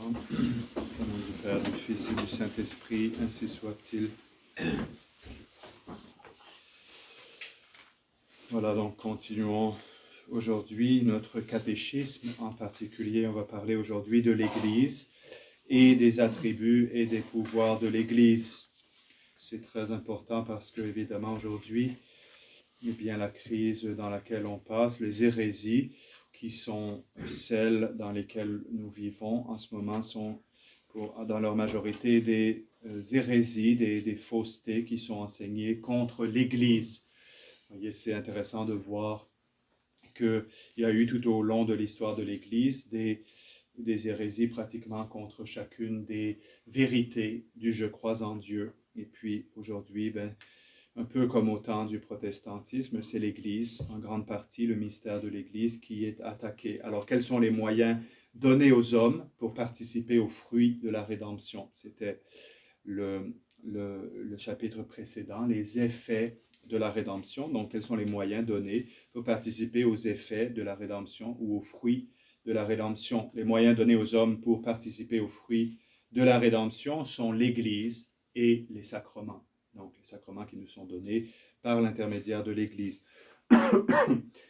Au nom du Père, du Fils et du Saint-Esprit, ainsi soit-il. Voilà, donc continuons aujourd'hui notre catéchisme. En particulier, on va parler aujourd'hui de l'Église et des attributs et des pouvoirs de l'Église. C'est très important parce que, évidemment, aujourd'hui, eh bien, la crise dans laquelle on passe, les hérésies qui sont celles dans lesquelles nous vivons en ce moment sont dans leur majorité des hérésies, des faussetés qui sont enseignées contre l'Église. Vous voyez, c'est intéressant de voir qu'il y a eu tout au long de l'histoire de l'Église des hérésies pratiquement contre chacune des vérités du « je crois en Dieu ». Et puis aujourd'hui, un peu comme au temps du protestantisme, c'est l'Église, en grande partie le mystère de l'Église qui est attaqué. Alors, quels sont les moyens donnés aux hommes pour participer aux fruits de la rédemption? C'était le chapitre précédent, les effets de la rédemption. Donc, quels sont les moyens donnés pour participer aux effets de la rédemption ou aux fruits de la rédemption? Les moyens donnés aux hommes pour participer aux fruits de la rédemption sont l'Église et les sacrements. Donc, les sacrements qui nous sont donnés par l'intermédiaire de l'Église.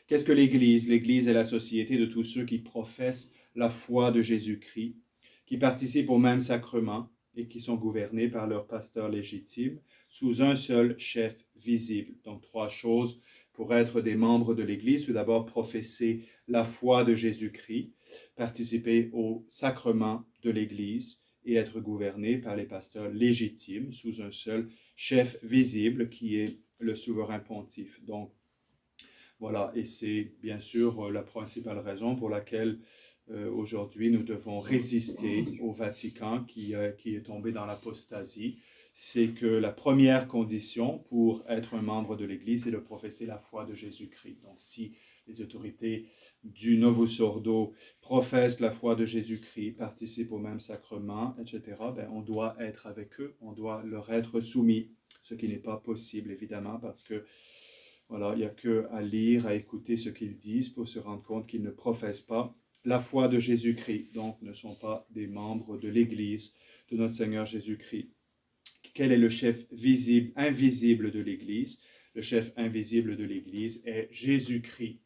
Qu'est-ce que l'Église? L'Église est la société de tous ceux qui professent la foi de Jésus-Christ, qui participent au même sacrement et qui sont gouvernés par leur pasteur légitime sous un seul chef visible. Donc, trois choses pour être des membres de l'Église. Tout d'abord, professer la foi de Jésus-Christ, participer au sacrement de l'Église et être gouverné par les pasteurs légitimes sous un seul chef visible qui est le souverain pontife. Donc, voilà, et c'est bien sûr la principale raison pour laquelle aujourd'hui nous devons résister au Vatican qui est tombé dans l'apostasie. C'est que la première condition pour être un membre de l'Église, c'est de professer la foi de Jésus-Christ. Donc si les autorités du Novus Ordo professent la foi de Jésus-Christ, participent au même sacrement, etc., on doit être avec eux, on doit leur être soumis, ce qui n'est pas possible évidemment parce que voilà, il n'y a qu'à lire, à écouter ce qu'ils disent pour se rendre compte qu'ils ne professent pas la foi de Jésus-Christ, donc ne sont pas des membres de l'Église de notre Seigneur Jésus-Christ. Quel est le chef visible, invisible de l'Église? Le chef invisible de l'Église est Jésus-Christ.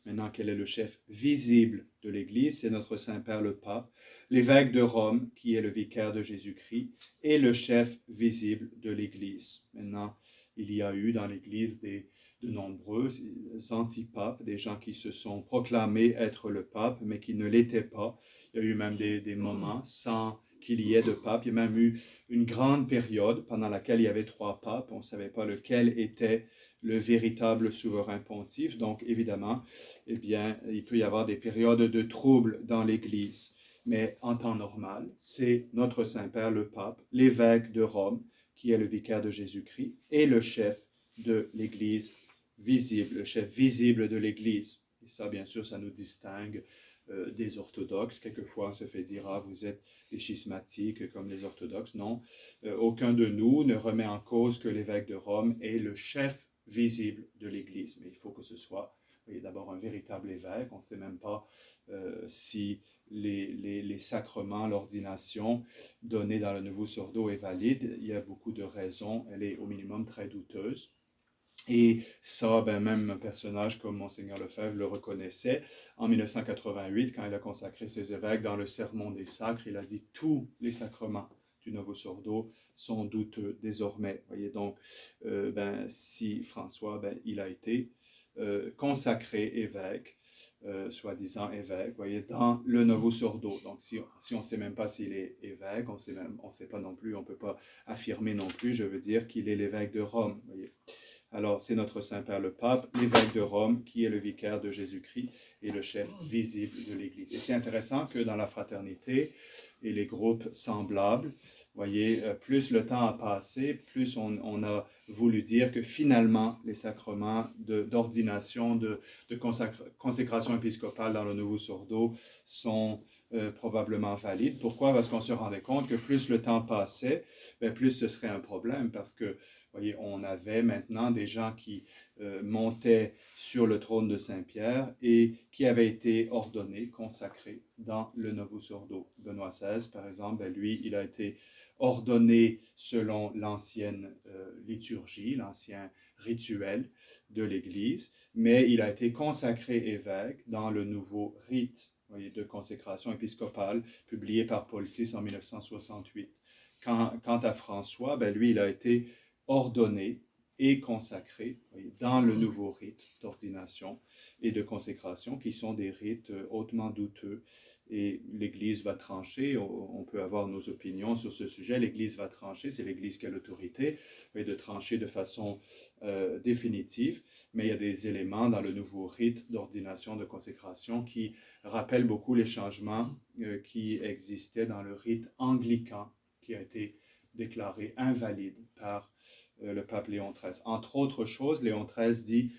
Maintenant, quel est le chef visible de l'Église? C'est notre Saint-Père le Pape, l'évêque de Rome, qui est le vicaire de Jésus-Christ, et le chef visible de l'Église. Maintenant, il y a eu dans l'Église de nombreux antipapes, des gens qui se sont proclamés être le pape, mais qui ne l'étaient pas. Il y a eu même des moments sans qu'il y ait de pape. Il y a même eu une grande période pendant laquelle il y avait 3 papes. On ne savait pas lequel était le véritable souverain pontife. Donc, évidemment, eh bien, il peut y avoir des périodes de troubles dans l'Église. Mais en temps normal, c'est notre Saint-Père, le pape, l'évêque de Rome, qui est le vicaire de Jésus-Christ, et le chef de l'Église visible, le chef visible de l'Église. Et ça, bien sûr, ça nous distingue des orthodoxes. Quelquefois, on se fait dire, ah, vous êtes des schismatiques comme les orthodoxes. Non, aucun de nous ne remet en cause que l'évêque de Rome est le chef visible de l'Église. Mais il faut que ce soit d'abord un véritable évêque. On ne sait même pas si les sacrements, l'ordination donnée dans le Novus Ordo est valide. Il y a beaucoup de raisons. Elle est au minimum très douteuse. Et ça, même un personnage comme Monseigneur Lefebvre le reconnaissait. En 1988, quand il a consacré ses évêques dans le Sermon des Sacres, il a dit « Tous les sacrements du Novus Ordo sont douteux désormais ». Vous voyez, donc, si François, il a été consacré évêque, soi-disant évêque, vous voyez, dans le Novus Ordo. Donc, si on ne sait même pas s'il est évêque, on ne sait pas non plus, on ne peut pas affirmer non plus, je veux dire, qu'il est l'évêque de Rome, vous voyez. Alors, c'est notre Saint-Père le Pape, l'évêque de Rome, qui est le vicaire de Jésus-Christ et le chef visible de l'Église. Et c'est intéressant que dans la fraternité et les groupes semblables, voyez, plus le temps a passé, plus on a voulu dire que finalement, les sacrements d'ordination, de consécration épiscopale dans le Novus Ordo sont probablement valides. Pourquoi? Parce qu'on se rendait compte que plus le temps passait, plus ce serait un problème, parce que voyez, on avait maintenant des gens qui montait sur le trône de Saint-Pierre et qui avait été ordonné, consacré dans le Novus Ordo. Benoît XVI, par exemple, lui, il a été ordonné selon l'ancienne liturgie, l'ancien rituel de l'Église, mais il a été consacré évêque dans le nouveau rite, voyez, de consécration épiscopale publié par Paul VI en 1968. Quant à François, lui, il a été ordonné et consacré, voyez, dans le nouveau rite d'ordination et de consécration, qui sont des rites hautement douteux. Et l'Église va trancher, on peut avoir nos opinions sur ce sujet, l'Église va trancher, c'est l'Église qui a l'autorité, de trancher de façon définitive, mais il y a des éléments dans le nouveau rite d'ordination, de consécration qui rappellent beaucoup les changements qui existaient dans le rite anglican, qui a été déclaré invalide par le pape Léon XIII. Entre autres choses, Léon XIII dit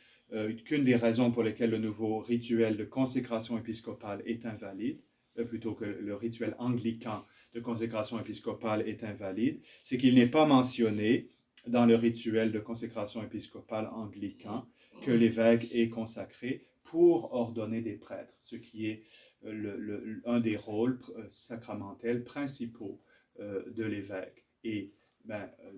qu'une des raisons pour lesquelles le nouveau rituel de consécration épiscopale est invalide, plutôt que le rituel anglican de consécration épiscopale est invalide, c'est qu'il n'est pas mentionné dans le rituel de consécration épiscopale anglican que l'évêque est consacré pour ordonner des prêtres, ce qui est un des rôles sacramentels principaux de l'évêque. Et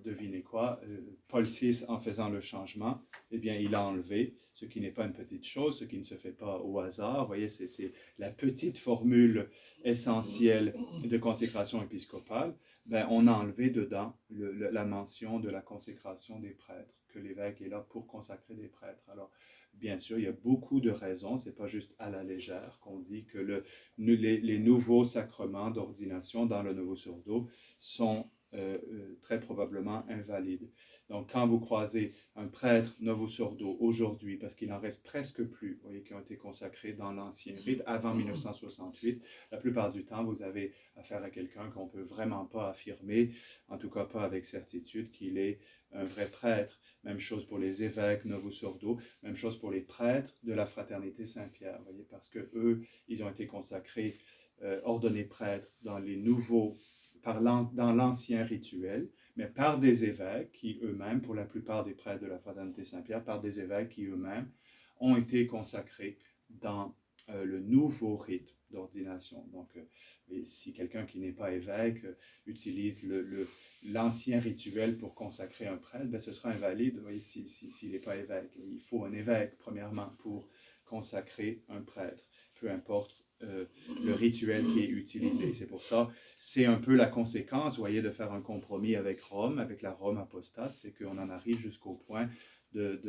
devinez quoi, Paul VI, en faisant le changement, eh bien, il a enlevé, ce qui n'est pas une petite chose, ce qui ne se fait pas au hasard. Vous voyez, c'est la petite formule essentielle de consécration épiscopale. On a enlevé dedans la mention de la consécration des prêtres, que l'évêque est là pour consacrer des prêtres. Alors, bien sûr, il y a beaucoup de raisons, c'est pas juste à la légère qu'on dit que les nouveaux sacrements d'ordination dans le Novus Ordo sont très probablement invalide. Donc, quand vous croisez un prêtre Novus Ordo aujourd'hui, parce qu'il en reste presque plus, vous voyez, qui ont été consacrés dans l'ancien rite avant 1968, la plupart du temps, vous avez affaire à quelqu'un qu'on ne peut vraiment pas affirmer, en tout cas pas avec certitude, qu'il est un vrai prêtre. Même chose pour les évêques Novus Ordo, même chose pour les prêtres de la fraternité Saint-Pierre, vous voyez, parce que eux, ils ont été consacrés, ordonnés prêtres dans les nouveaux dans l'ancien rituel, mais par des évêques qui eux-mêmes, pour la plupart des prêtres de la fraternité Saint-Pierre, par des évêques qui eux-mêmes ont été consacrés dans le nouveau rite d'ordination. Donc, si quelqu'un qui n'est pas évêque utilise l'ancien rituel pour consacrer un prêtre, ce sera invalide, voyez, s'il n'est pas évêque. Il faut un évêque, premièrement, pour consacrer un prêtre, peu importe le rituel qui est utilisé. C'est pour ça, c'est un peu la conséquence, vous voyez, de faire un compromis avec Rome, avec la Rome apostate, c'est qu'on en arrive jusqu'au point de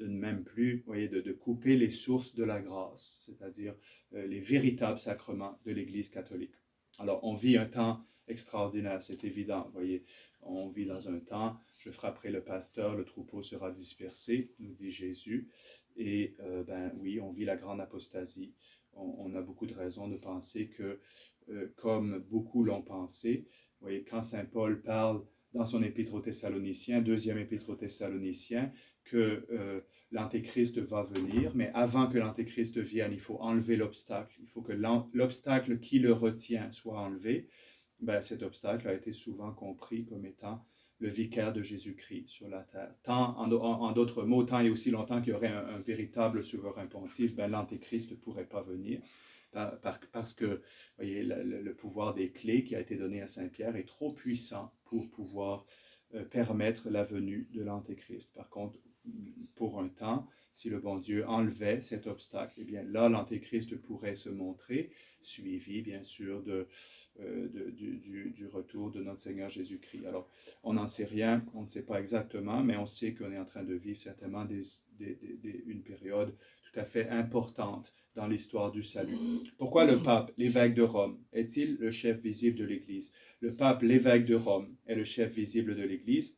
ne même plus, vous voyez, de couper les sources de la grâce, c'est-à-dire les véritables sacrements de l'Église catholique. Alors, on vit un temps extraordinaire, c'est évident, vous voyez, on vit dans un temps, je frapperai le pasteur, le troupeau sera dispersé, nous dit Jésus, et oui, on vit la grande apostasie. On a beaucoup de raisons de penser que, comme beaucoup l'ont pensé, vous voyez, quand Saint Paul parle dans son épître aux Thessaloniciens, deuxième épître aux Thessaloniciens, que l'Antéchrist va venir, mais avant que l'Antéchrist vienne, il faut enlever l'obstacle, il faut que l'obstacle qui le retient soit enlevé. Cet obstacle a été souvent compris comme étant le vicaire de Jésus-Christ sur la terre. Tant, en d'autres mots, tant et aussi longtemps qu'il y aurait un véritable souverain pontife, l'Antéchrist ne pourrait pas venir, parce que, voyez, le pouvoir des clés qui a été donné à Saint-Pierre est trop puissant pour pouvoir permettre la venue de l'Antéchrist. Par contre, pour un temps, si le bon Dieu enlevait cet obstacle, eh bien là, l'Antéchrist pourrait se montrer, suivi bien sûr du retour de notre Seigneur Jésus-Christ. Alors, on n'en sait rien, on ne sait pas exactement, mais on sait qu'on est en train de vivre certainement une période tout à fait importante dans l'histoire du salut. Pourquoi le pape, l'évêque de Rome, est-il le chef visible de l'Église? Le pape, l'évêque de Rome, est le chef visible de l'Église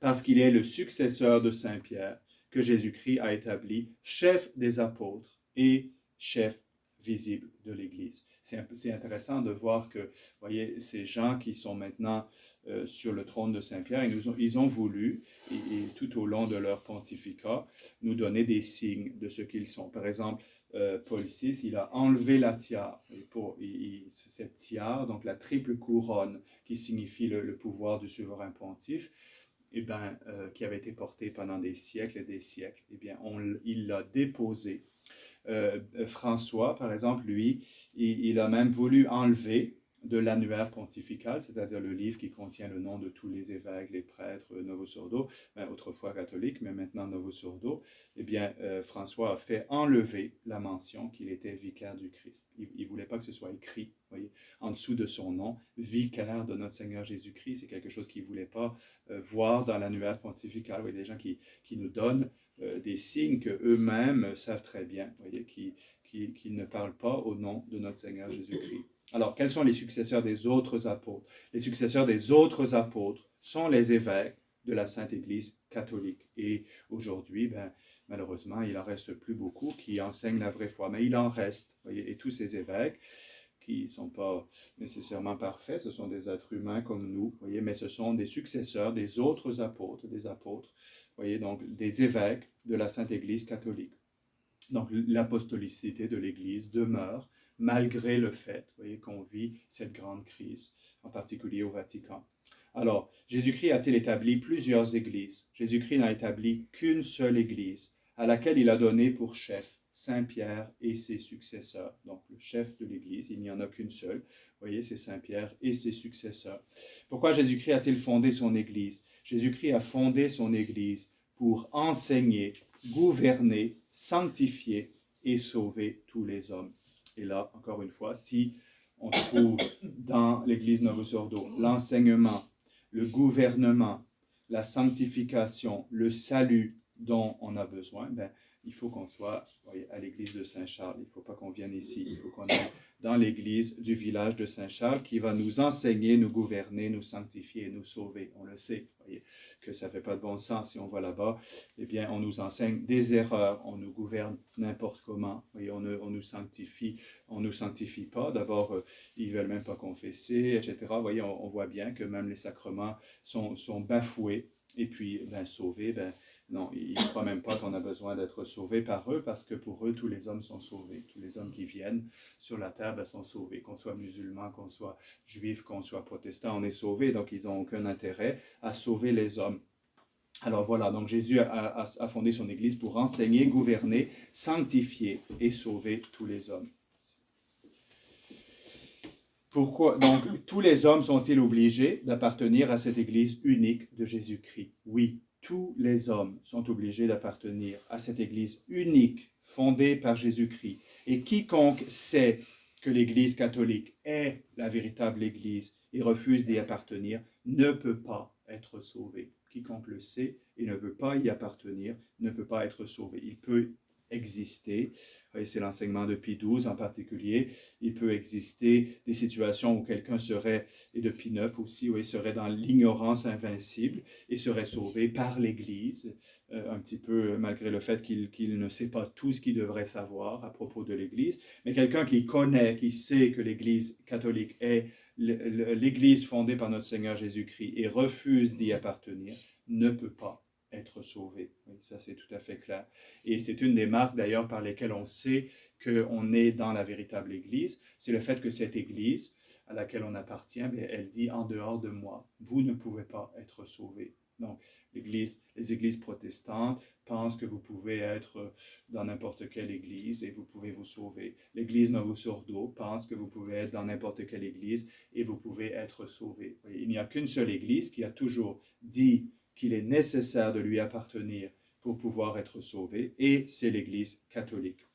parce qu'il est le successeur de Saint Pierre que Jésus-Christ a établi chef des apôtres et chef visible de l'Église. C'est intéressant de voir que, vous voyez, ces gens qui sont maintenant sur le trône de Saint-Pierre, ils ont voulu, et tout au long de leur pontificat, nous donner des signes de ce qu'ils sont. Par exemple, Paul VI, il a enlevé la tiare, cette tiare, donc la triple couronne, qui signifie le pouvoir du souverain pontife, qui avait été porté pendant des siècles et des siècles, il l'a déposé. François, par exemple, lui, il a même voulu enlever de l'annuaire pontifical, c'est-à-dire le livre qui contient le nom de tous les évêques, les prêtres Novus-Ordo, autrefois catholiques, mais maintenant Novus-Ordo. François a fait enlever la mention qu'il était vicaire du Christ. Il ne voulait pas que ce soit écrit, voyez, en dessous de son nom, vicaire de notre Seigneur Jésus-Christ. C'est quelque chose qu'il ne voulait pas voir dans l'annuaire pontifical. Il y a des gens qui nous donnent des signes qu'eux-mêmes savent très bien, voyez, qui ne parlent pas au nom de notre Seigneur Jésus-Christ. Alors, quels sont les successeurs des autres apôtres? Les successeurs des autres apôtres sont les évêques de la Sainte Église catholique. Et aujourd'hui, malheureusement, il n'en reste plus beaucoup qui enseignent la vraie foi, mais il en reste, voyez, et tous ces évêques qui ne sont pas nécessairement parfaits, ce sont des êtres humains comme nous, voyez, mais ce sont des successeurs des autres apôtres, voyez, donc des évêques de la Sainte Église catholique. Donc l'apostolicité de l'Église demeure malgré le fait, voyez, qu'on vit cette grande crise, en particulier au Vatican. Alors, Jésus-Christ a-t-il établi plusieurs églises? Jésus-Christ n'a établi qu'une seule église, à laquelle il a donné pour chef Saint-Pierre et ses successeurs. Donc, le chef de l'église, il n'y en a qu'une seule. Vous voyez, c'est Saint-Pierre et ses successeurs. Pourquoi Jésus-Christ a-t-il fondé son église? Jésus-Christ a fondé son église pour enseigner, gouverner, sanctifier et sauver tous les hommes. Et là, encore une fois, si on trouve dans l'église Novus-Ordo l'enseignement, le gouvernement, la sanctification, le salut dont on a besoin, il faut qu'on soit, voyez, à l'église de Saint-Charles. Il ne faut pas qu'on vienne ici. Il faut qu'on aille dans l'église du village de Saint-Charles qui va nous enseigner, nous gouverner, nous sanctifier et nous sauver. On le sait, voyez, que ça ne fait pas de bon sens si on va là-bas. On nous enseigne des erreurs, on nous gouverne n'importe comment. Voyez, on nous sanctifie pas. D'abord, ils ne veulent même pas confesser, etc. Voyez, on voit bien que même les sacrements sont bafoués. Et puis, sauvés, non, ils ne croient même pas qu'on a besoin d'être sauvé par eux, parce que pour eux, tous les hommes sont sauvés. Tous les hommes qui viennent sur la terre sont sauvés. Qu'on soit musulman, qu'on soit juif, qu'on soit protestant, on est sauvé. Donc, ils n'ont aucun intérêt à sauver les hommes. Alors voilà, donc Jésus a fondé son Église pour enseigner, gouverner, sanctifier et sauver tous les hommes. Pourquoi donc tous les hommes sont-ils obligés d'appartenir à cette Église unique de Jésus-Christ? Oui, tous les hommes sont obligés d'appartenir à cette Église unique fondée par Jésus-Christ. Et quiconque sait que l'Église catholique est la véritable Église et refuse d'y appartenir ne peut pas être sauvé. Quiconque le sait et ne veut pas y appartenir ne peut pas être sauvé. Il peut exister, et c'est l'enseignement de Pie XII en particulier, il peut exister des situations où quelqu'un serait, et de Pie IX aussi, où il serait dans l'ignorance invincible et serait sauvé par l'Église, un petit peu malgré le fait qu'il ne sait pas tout ce qu'il devrait savoir à propos de l'Église, mais quelqu'un qui connaît, qui sait que l'Église catholique est l'Église fondée par notre Seigneur Jésus-Christ et refuse d'y appartenir, ne peut pas être sauvé. Oui, ça, c'est tout à fait clair. Et c'est une des marques, d'ailleurs, par lesquelles on sait qu'on est dans la véritable Église. C'est le fait que cette Église à laquelle on appartient, elle dit « en dehors de moi, vous ne pouvez pas être sauvés ». Donc, les églises protestantes pensent que vous pouvez être dans n'importe quelle église et vous pouvez vous sauver. L'église Novus-Ordo pense que vous pouvez être dans n'importe quelle église et vous pouvez être sauvé. Il n'y a qu'une seule église qui a toujours dit qu'il est nécessaire de lui appartenir pour pouvoir être sauvé, et c'est l'Église catholique.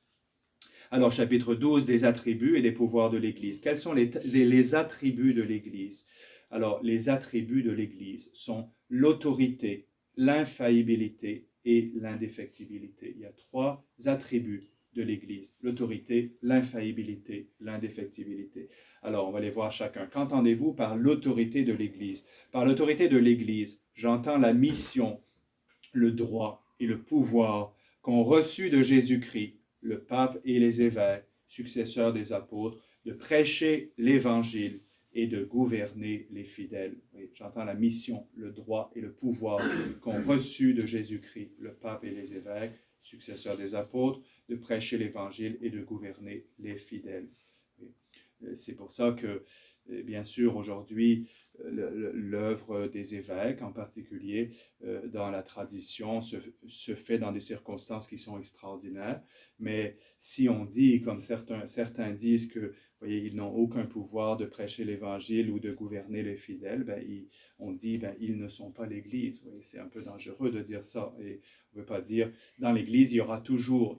Alors, chapitre 12, des attributs et des pouvoirs de l'Église. Quels sont les attributs de l'Église? Alors, les attributs de l'Église sont l'autorité, l'infaillibilité et l'indéfectibilité. Il y a 3 attributs de l'Église: l'autorité, l'infaillibilité, l'indéfectibilité. Alors, on va les voir chacun. Qu'entendez-vous par l'autorité de l'Église? Par l'autorité de l'Église, j'entends la mission, le droit et le pouvoir qu'ont reçu de Jésus-Christ le pape et les évêques, successeurs des apôtres, de prêcher l'Évangile et de gouverner les fidèles. Oui, j'entends la mission, le droit et le pouvoir qu'ont reçu de Jésus-Christ le pape et les évêques, successeurs des apôtres, de prêcher l'Évangile et de gouverner les fidèles. Oui. C'est pour ça que, bien sûr, aujourd'hui, l'œuvre des évêques en particulier, dans la tradition, se fait dans des circonstances qui sont extraordinaires. Mais si on dit, comme certains disent que, vous voyez, ils n'ont aucun pouvoir de prêcher l'Évangile ou de gouverner les fidèles, on dit, ils ne sont pas l'Église. Vous voyez, c'est un peu dangereux de dire ça. Et on ne veut pas dire, dans l'Église, il y aura toujours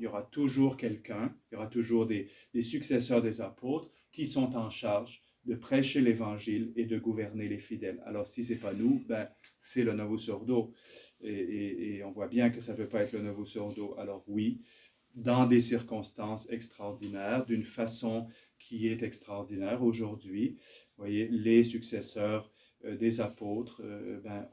quelqu'un, il y aura toujours des successeurs des apôtres qui sont en charge de prêcher l'Évangile et de gouverner les fidèles. Alors, si ce n'est pas nous, c'est le Novus-Ordo. Et on voit bien que ça ne peut pas être le Novus-Ordo. Alors oui, dans des circonstances extraordinaires, d'une façon qui est extraordinaire aujourd'hui, vous voyez, les successeurs des apôtres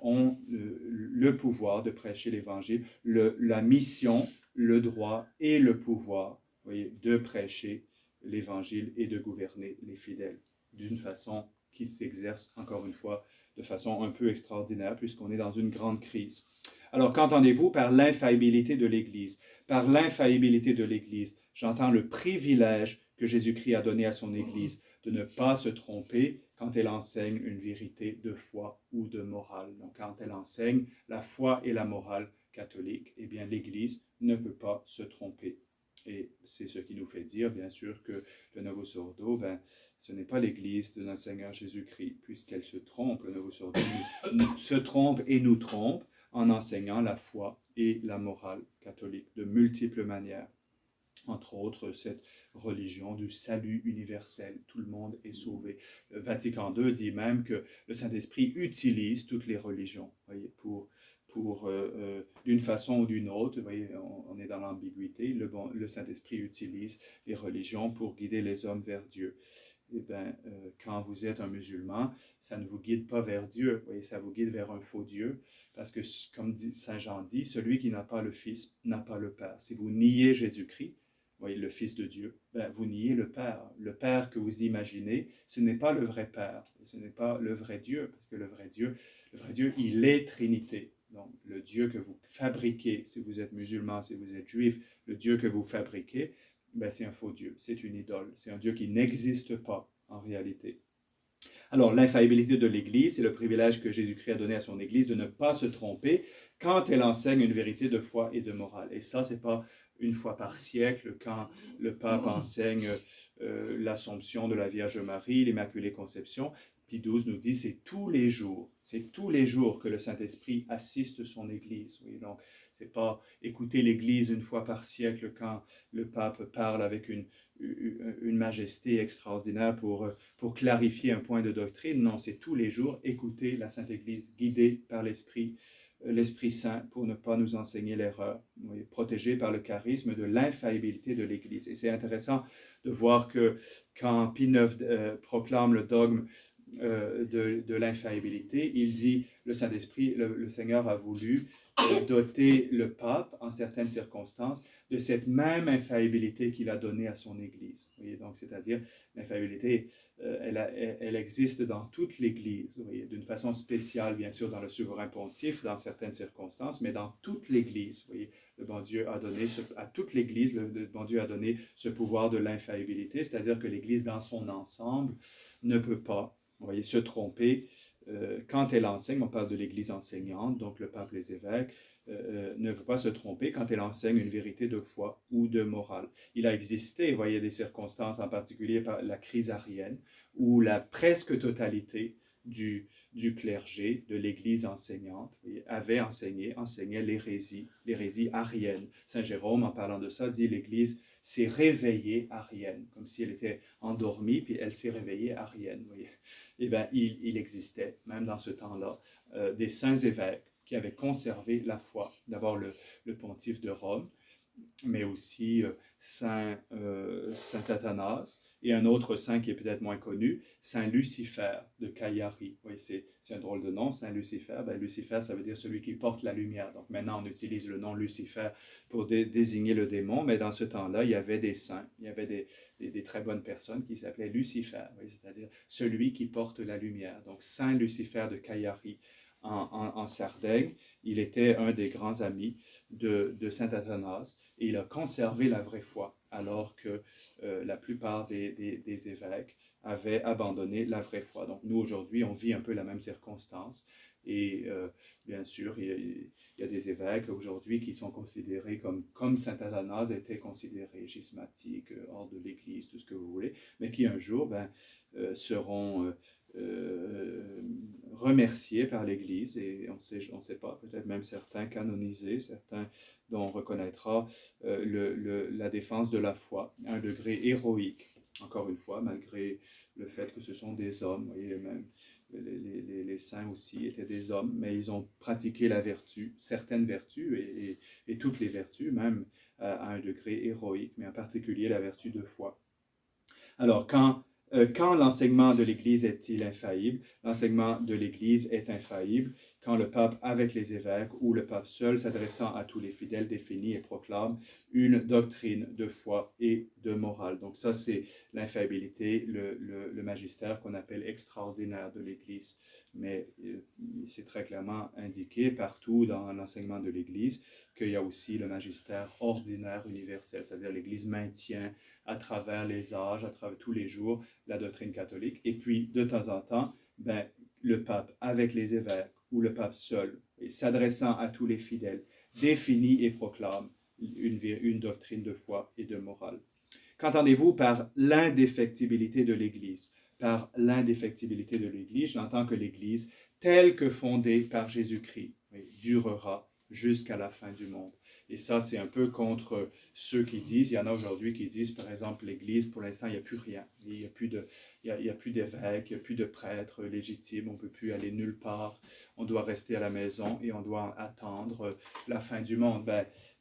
ont le pouvoir de prêcher l'Évangile, la mission, le droit et le pouvoir, vous voyez, de prêcher l'Évangile et de gouverner les fidèles d'une façon qui s'exerce, encore une fois, de façon un peu extraordinaire, puisqu'on est dans une grande crise. Alors, qu'entendez-vous par l'infaillibilité de l'Église? Par l'infaillibilité de l'Église, j'entends le privilège que Jésus-Christ a donné à son Église de ne pas se tromper quand elle enseigne une vérité de foi ou de morale. Donc, quand elle enseigne la foi et la morale catholique, eh bien, l'Église ne peut pas se tromper. Et c'est ce qui nous fait dire, bien sûr, que le Novus Ordo, ce n'est pas l'Église de notre Seigneur Jésus-Christ, puisqu'elle se trompe. Le Novus Ordo se trompe et nous trompe en enseignant la foi et la morale catholique de multiples manières. Entre autres, cette religion du salut universel. Tout le monde est sauvé. Le Vatican II dit même que le Saint-Esprit utilise toutes les religions, voyez, d'une façon ou d'une autre. Vous voyez, on est dans l'ambiguïté. Le Saint-Esprit utilise les religions pour guider les hommes vers Dieu. Quand vous êtes un musulman, ça ne vous guide pas vers Dieu, vous voyez, ça vous guide vers un faux Dieu, parce que, comme Saint Jean dit, celui qui n'a pas le Fils n'a pas le Père. Si vous niez Jésus-Christ, vous voyez, le Fils de Dieu, vous niez le Père. Le Père que vous imaginez, ce n'est pas le vrai Père, ce n'est pas le vrai Dieu, parce que le vrai Dieu, il est Trinité. Donc, le Dieu que vous fabriquez, si vous êtes musulman, si vous êtes juif, le Dieu que vous fabriquez, c'est un faux Dieu, c'est une idole, c'est un Dieu qui n'existe pas en réalité. Alors, l'infaillibilité de l'Église, c'est le privilège que Jésus-Christ a donné à son Église de ne pas se tromper quand elle enseigne une vérité de foi et de morale. Et ça, ce n'est pas une fois par siècle quand le pape enseigne l'Assomption de la Vierge Marie, l'Immaculée Conception. Pie XII nous dit c'est tous les jours que le Saint-Esprit assiste son Église. Oui, donc, c'est pas écouter l'Église une fois par siècle quand le pape parle avec une majesté extraordinaire pour clarifier un point de doctrine. Non, c'est tous les jours écouter la Sainte Église guidée par l'Esprit Saint pour ne pas nous enseigner l'erreur, protégé par le charisme de l'infaillibilité de l'Église. Et c'est intéressant de voir que quand Pie IX proclame le dogme de l'infaillibilité, il dit le Saint-Esprit, le Seigneur a voulu doter le pape, en certaines circonstances, de cette même infaillibilité qu'il a donnée à son Église. Vous voyez, donc, c'est-à-dire, l'infaillibilité, elle existe dans toute l'Église, vous voyez, d'une façon spéciale, bien sûr, dans le souverain pontife, dans certaines circonstances, mais dans toute l'Église. Vous voyez, le bon Dieu a donné, à toute l'Église, le bon Dieu a donné ce pouvoir de l'infaillibilité, c'est-à-dire que l'Église, dans son ensemble, ne peut pas, vous voyez, se tromper. Quand elle enseigne, on parle de l'Église enseignante, donc le pape, les évêques, ne veut pas se tromper quand elle enseigne une vérité de foi ou de morale. Il a existé, vous voyez, des circonstances, en particulier par la crise arienne, où la presque totalité du clergé, de l'Église enseignante, enseignait l'hérésie arienne. Saint Jérôme, en parlant de ça, dit l'Église s'est réveillée arienne, comme si elle était endormie, puis elle s'est réveillée arienne. Vous voyez. Eh bien, il existait, même dans ce temps-là, des saints évêques qui avaient conservé la foi. D'abord, le pontife de Rome, mais aussi Saint Athanase, et un autre saint qui est peut-être moins connu, Saint Lucifer de Cagliari. Oui, c'est un drôle de nom, Saint Lucifer. Lucifer, ça veut dire celui qui porte la lumière. Donc maintenant, on utilise le nom Lucifer pour désigner le démon, mais dans ce temps-là, il y avait des saints, il y avait des très bonnes personnes qui s'appelaient Lucifer, oui, c'est-à-dire celui qui porte la lumière. Donc Saint Lucifer de Cagliari. En Sardaigne, il était un des grands amis de Saint Athanase et il a conservé la vraie foi. alors que la plupart des évêques avaient abandonné la vraie foi. Donc nous, aujourd'hui, on vit un peu la même circonstance. Et bien sûr, il y a des évêques aujourd'hui qui sont considérés comme saint Athanase était considéré schismatique, hors de l'Église, tout ce que vous voulez, mais qui un jour seront remerciés par l'Église, et on ne sait pas, peut-être même certains canonisés, certains dont on reconnaîtra la défense de la foi à un degré héroïque. Encore une fois, malgré le fait que ce sont des hommes, vous voyez, même les saints aussi étaient des hommes, mais ils ont pratiqué la vertu, certaines vertus, et toutes les vertus, même à un degré héroïque, mais en particulier la vertu de foi. Alors, quand l'enseignement de l'Église est-il infaillible? L'enseignement de l'Église est infaillible quand le pape, avec les évêques, ou le pape seul, s'adressant à tous les fidèles, définit et proclame une doctrine de foi et de morale. Donc ça, c'est l'infaillibilité, le magistère qu'on appelle extraordinaire de l'Église. Mais c'est très clairement indiqué partout dans l'enseignement de l'Église qu'il y a aussi le magistère ordinaire universel, c'est-à-dire l'Église maintient à travers les âges, à travers tous les jours, la doctrine catholique. Et puis, de temps en temps, le pape, avec les évêques, ou le pape seul, et s'adressant à tous les fidèles, définit et proclame une doctrine de foi et de morale. Qu'entendez-vous par l'indéfectibilité de l'Église? Par l'indéfectibilité de l'Église, j'entends que l'Église, telle que fondée par Jésus-Christ, durera jusqu'à la fin du monde. Et ça, c'est un peu contre ceux qui disent, il y en a aujourd'hui qui disent, par exemple, l'Église, pour l'instant, il n'y a plus rien. Il n'y a plus d'évêques, il n'y a plus de prêtres légitimes, on ne peut plus aller nulle part, on doit rester à la maison et on doit attendre la fin du monde.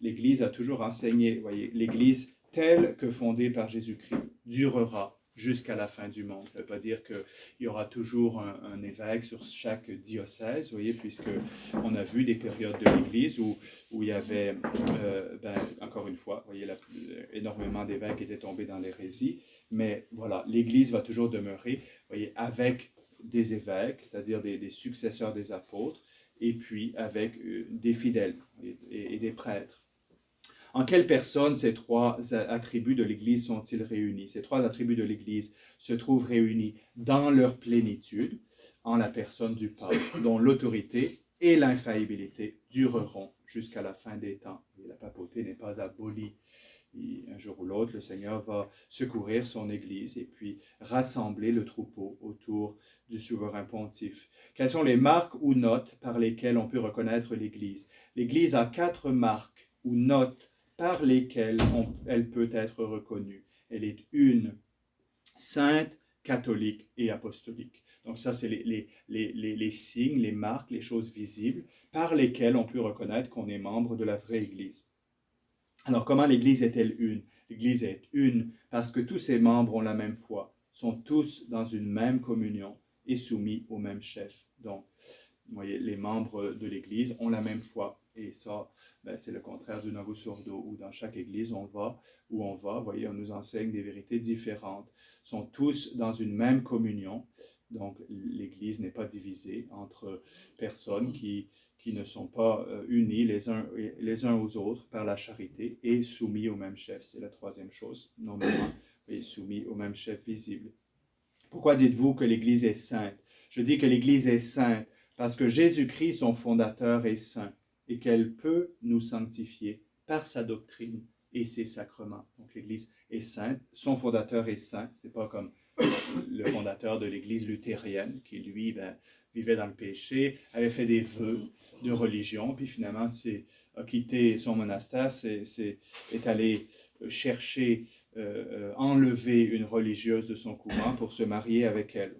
L'Église a toujours enseigné, voyez, l'Église telle que fondée par Jésus-Christ durera jusqu'à la fin du monde. Ça ne veut pas dire qu'il y aura toujours un évêque sur chaque diocèse, vous voyez, puisqu'on a vu des périodes de l'Église où il y avait, encore une fois, vous voyez, énormément d'évêques étaient tombés dans l'hérésie, mais voilà, l'Église va toujours demeurer, vous voyez, avec des évêques, c'est-à-dire des successeurs des apôtres, et puis avec des fidèles et des prêtres. En quelle personne ces trois attributs de l'Église sont-ils réunis? Ces trois attributs de l'Église se trouvent réunis dans leur plénitude, en la personne du pape, dont l'autorité et l'infaillibilité dureront jusqu'à la fin des temps. Et la papauté n'est pas abolie. Et un jour ou l'autre, le Seigneur va secourir son Église et puis rassembler le troupeau autour du souverain pontife. Quelles sont les marques ou notes par lesquelles on peut reconnaître l'Église? L'Église a 4 marques ou notes par lesquelles elle peut être reconnue. Elle est une, sainte, catholique et apostolique. Donc ça, c'est les signes, les marques, les choses visibles par lesquelles on peut reconnaître qu'on est membre de la vraie Église. Alors, comment l'Église est-elle une? L'Église est une parce que tous ses membres ont la même foi, sont tous dans une même communion et soumis au même chef. Donc, vous voyez, les membres de l'Église ont la même foi. Et ça, c'est le contraire du Novus Ordo, où dans chaque Église, où on va, vous voyez, on nous enseigne des vérités différentes. Ils sont tous dans une même communion. Donc, l'Église n'est pas divisée entre personnes qui ne sont pas unis les uns aux autres par la charité et soumis au même chef. C'est la troisième chose, normalement, et soumis au même chef visible. Pourquoi dites-vous que l'Église est sainte? Je dis que l'Église est sainte parce que Jésus-Christ, son fondateur, est saint et qu'elle peut nous sanctifier par sa doctrine et ses sacrements. Donc l'Église est sainte, son fondateur est saint. C'est pas comme le fondateur de l'Église luthérienne qui, lui, vivait dans le péché, avait fait des vœux de religion, puis finalement a quitté son monastère, est allé chercher, enlever une religieuse de son couvent pour se marier avec elle.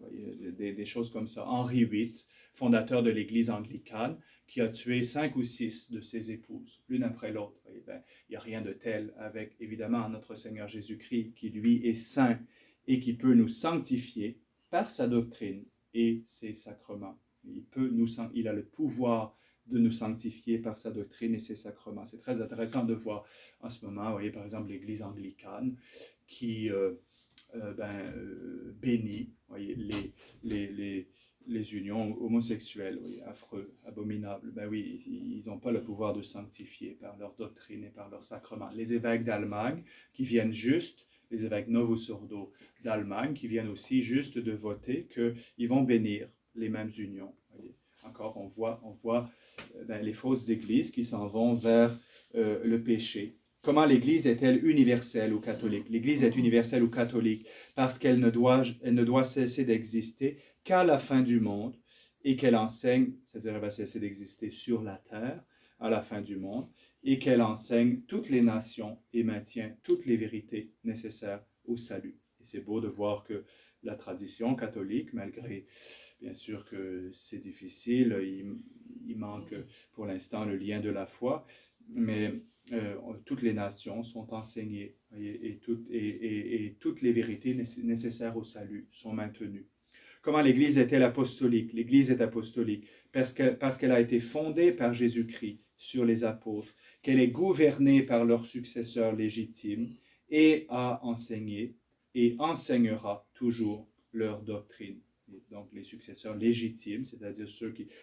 Des choses comme ça. Henri VIII, fondateur de l'Église anglicane, qui a tué 5 ou 6 de ses épouses, l'une après l'autre. Il n'y a rien de tel avec, évidemment, notre Seigneur Jésus-Christ, qui lui est saint et qui peut nous sanctifier par sa doctrine et ses sacrements. Il a le pouvoir de nous sanctifier par sa doctrine et ses sacrements. C'est très intéressant de voir en ce moment, vous voyez, par exemple, l'Église anglicane qui bénit, voyez, les unions homosexuelles, oui, affreux, abominables, ben oui, ils n'ont pas le pouvoir de sanctifier par leur doctrine et par leur sacrement. Les évêques d'Allemagne qui viennent juste, les évêques Novus Ordo d'Allemagne qui viennent aussi juste de voter qu'ils vont bénir les mêmes unions. Voyez. Encore, on voit les fausses églises qui s'en vont vers le péché. Comment l'Église est-elle universelle ou catholique? L'Église est universelle ou catholique parce qu'elle ne doit cesser d'exister qu'à la fin du monde et qu'elle enseigne, c'est-à-dire elle va cesser d'exister sur la terre à la fin du monde, et qu'elle enseigne toutes les nations et maintient toutes les vérités nécessaires au salut. Et c'est beau de voir que la tradition catholique, malgré bien sûr que c'est difficile, il manque pour l'instant le lien de la foi, mais toutes les nations sont enseignées et toutes les vérités nécessaires au salut sont maintenues. Comment l'Église est-elle apostolique? L'Église est apostolique parce qu'elle a été fondée par Jésus-Christ sur les apôtres, qu'elle est gouvernée par leurs successeurs légitimes et a enseigné et enseignera toujours leur doctrine. Et donc les successeurs légitimes, c'est-à-dire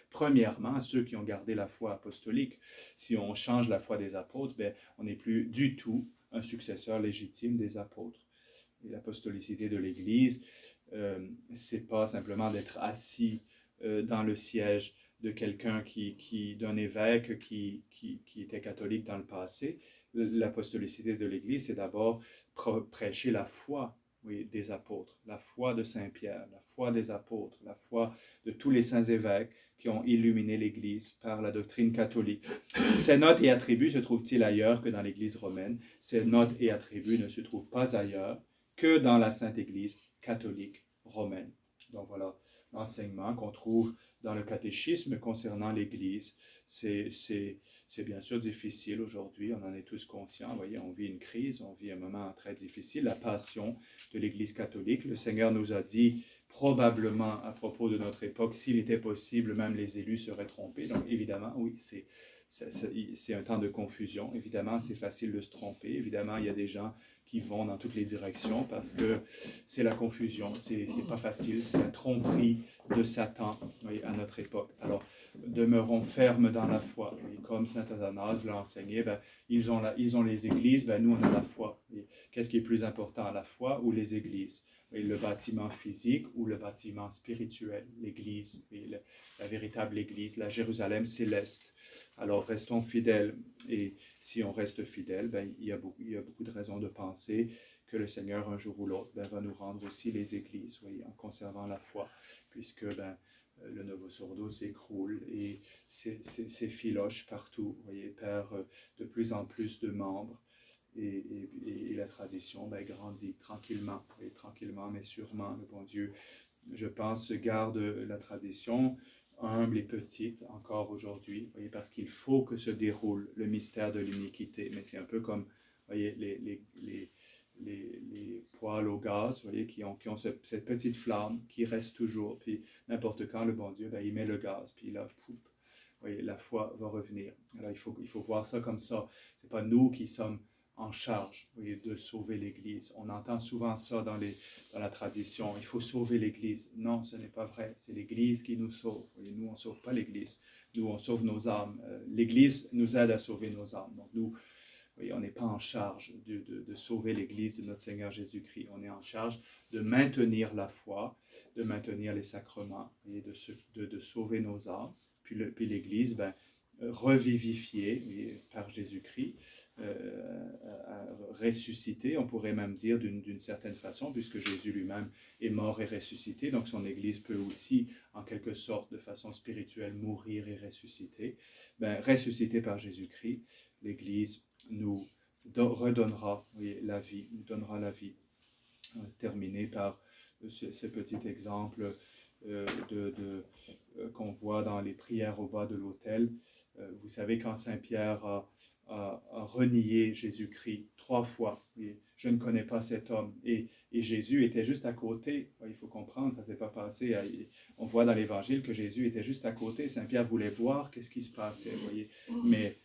premièrement, ceux qui ont gardé la foi apostolique. Si on change la foi des apôtres, ben, on n'est plus du tout un successeur légitime des apôtres. Et l'apostolicité de l'Église, c'est pas simplement d'être assis dans le siège de quelqu'un d'un évêque qui était catholique dans le passé. L'apostolicité de l'Église, c'est d'abord prêcher la foi, oui, des apôtres, la foi de Saint Pierre, la foi des apôtres, la foi de tous les saints évêques qui ont illuminé l'Église par la doctrine catholique. Ces notes et attributs se trouvent-ils ailleurs que dans l'Église romaine? Ces notes et attributs ne se trouvent pas ailleurs que dans la Sainte Église catholique romaine. Donc voilà l'enseignement qu'on trouve dans le catéchisme concernant l'Église. C'est bien sûr difficile aujourd'hui, on en est tous conscients. Vous voyez, on vit une crise, on vit un moment très difficile, la passion de l'Église catholique. Le Seigneur nous a dit probablement à propos de notre époque, s'il était possible, même les élus seraient trompés. Donc évidemment, oui, c'est un temps de confusion. Évidemment, c'est facile de se tromper. Évidemment, il y a des gens qui vont dans toutes les directions parce que c'est la confusion, c'est pas facile, c'est la tromperie de Satan, oui, à notre époque. Alors, demeurons fermes dans la foi. Et comme saint Athanase l'a enseigné, ben, ils ont les églises, ben, nous on a la foi. Qu'est-ce qui est plus important, la foi ou les églises? Et le bâtiment physique ou le bâtiment spirituel, l'église, la véritable église, la Jérusalem céleste. Alors restons fidèles, et si on reste fidèle, ben, il y a beaucoup de raisons de penser que le Seigneur un jour ou l'autre ben, va nous rendre aussi les églises, voyez, en conservant la foi, puisque ben, le Novus Ordo s'écroule et s'effiloche partout, voyez, perd de plus en plus de membres. Et la tradition ben, grandit tranquillement, et tranquillement mais sûrement. Le bon Dieu, je pense, garde la tradition humble et petite encore aujourd'hui, voyez, parce qu'il faut que se déroule le mystère de l'iniquité. Mais c'est un peu comme, voyez, les poêles au gaz, voyez, qui ont cette petite flamme qui reste toujours. Puis n'importe quand, le bon Dieu, ben, il met le gaz, puis là, poup, voyez, la foi va revenir. Alors il faut voir ça comme ça. C'est pas nous qui sommes en charge, voyez, de sauver l'Église. On entend souvent ça dans la tradition. Il faut sauver l'Église. Non, ce n'est pas vrai. C'est l'Église qui nous sauve. Voyez, nous, on ne sauve pas l'Église. Nous, on sauve nos âmes. L'Église nous aide à sauver nos âmes. Donc nous, voyez, on n'est pas en charge de sauver l'Église de notre Seigneur Jésus-Christ. On est en charge de maintenir la foi, de maintenir les sacrements, et de sauver nos âmes. Puis l'Église, ben, revivifiée par Jésus-Christ, ressuscité, on pourrait même dire d'une certaine façon, puisque Jésus lui-même est mort et ressuscité, donc son Église peut aussi, en quelque sorte, de façon spirituelle, mourir et ressusciter. Ben, ressuscité par Jésus-Christ, l'Église nous redonnera, oui, la vie, nous donnera la vie. Terminé par ce petit exemple qu'on voit dans les prières au bas de l'autel. Vous savez, quand Saint Pierre a renié Jésus-Christ 3 fois, et je ne connais pas cet homme, et Jésus était juste à côté. Il faut comprendre, ça ne s'est pas passé. On voit dans l'Évangile que Jésus était juste à côté. Saint Pierre voulait voir qu'est-ce qui se passait, voyez, mais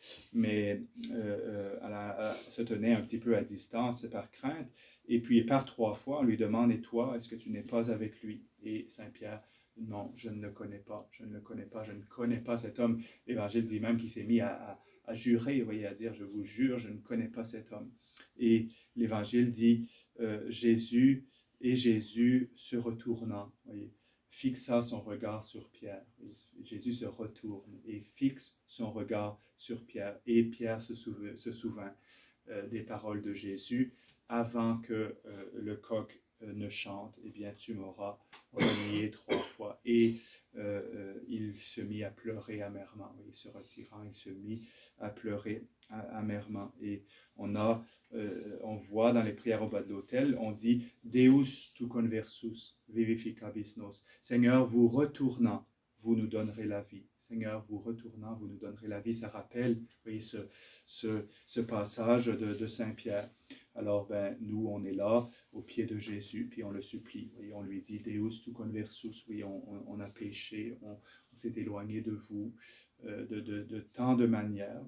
se tenait un petit peu à distance par crainte. Et puis par 3 fois, on lui demande, et toi, est-ce que tu n'es pas avec lui? Et Saint Pierre non, je ne le connais pas, je ne le connais pas, je ne connais pas cet homme. L'Évangile dit même qu'il s'est mis à jurer, vous voyez, à dire, je vous jure, je ne connais pas cet homme. Et l'Évangile dit, Jésus se retournant, vous voyez, fixa son regard sur Pierre. Et Jésus se retourne et fixe son regard sur Pierre. Et Pierre se souvint des paroles de Jésus avant que le coq ne chante, eh bien tu m'auras renié 3 fois. Et il se mit à pleurer amèrement. Il se retirant, il se mit à pleurer amèrement. Et on voit dans les prières au bas de l'autel, on dit Deus tu conversus vivificabis nos. Seigneur, vous retournant, vous nous donnerez la vie. Seigneur, vous retournant, vous nous donnerez la vie. Ça rappelle, vous voyez, ce passage de Saint Pierre. Alors, nous, on est là, au pied de Jésus, puis on le supplie. Oui, on lui dit, Deus tu conversus, oui, on a péché, on s'est éloigné de vous, de tant de manières.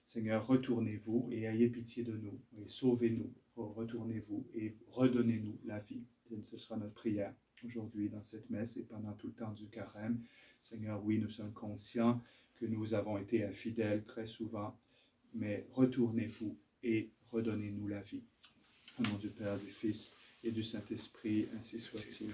Seigneur, retournez-vous et ayez pitié de nous, et sauvez-nous, retournez-vous et redonnez-nous la vie. Ce sera notre prière aujourd'hui dans cette messe et pendant tout le temps du carême. Seigneur, oui, nous sommes conscients que nous avons été infidèles très souvent, mais retournez-vous et redonnez-nous la vie. Au nom du Père, du Fils et du Saint-Esprit, ainsi soit-il.